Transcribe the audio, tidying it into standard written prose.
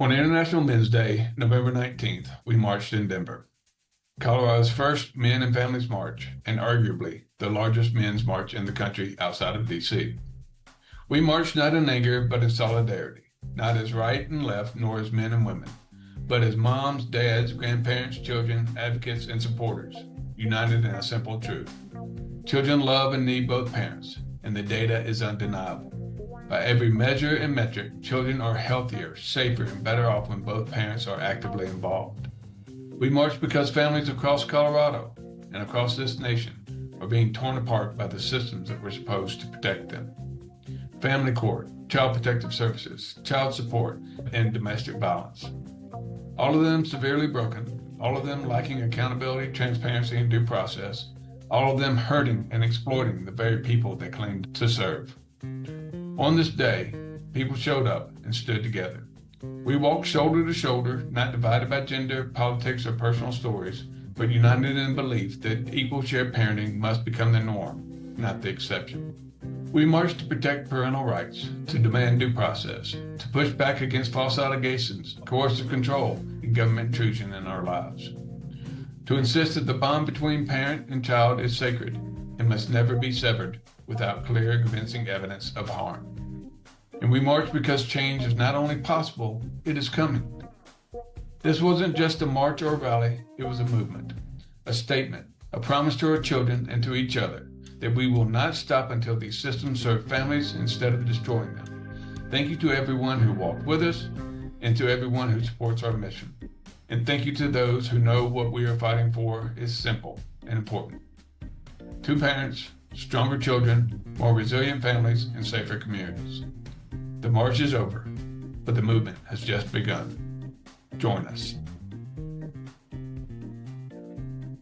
On International Men's Day, November 19th, we marched in Denver, Colorado's first Men and Families March, and arguably the largest men's march in the country outside of D.C. We marched not in anger, but in solidarity, not as right and left, nor as men and women, but as moms, dads, grandparents, children, advocates, and supporters, united in a simple truth. Children love and need both parents, and the data is undeniable. By every measure and metric, children are healthier, safer, and better off when both parents are actively involved. We march because families across Colorado and across this nation are being torn apart by the systems that were supposed to protect them. Family court, child protective services, child support, and domestic violence. All of them severely broken, all of them lacking accountability, transparency, and due process, all of them hurting and exploiting the very people they claimed to serve. On this day, people showed up and stood together. We walked shoulder to shoulder, not divided by gender, politics, or personal stories, but united in belief that equal shared parenting must become the norm, not the exception. We marched to protect parental rights, to demand due process, to push back against false allegations, coercive control, and government intrusion in our lives. To insist that the bond between parent and child is sacred and must never be severed without clear, convincing evidence of harm. And we march because change is not only possible, it is coming. This wasn't just a march or a rally, it was a movement, a statement, a promise to our children and to each other that we will not stop until these systems serve families instead of destroying them. Thank you to everyone who walked with us and to everyone who supports our mission. And thank you to those who know what we are fighting for is simple and important. Two parents, stronger children, more resilient families, and safer communities. The march is over, but the movement has just begun. Join us.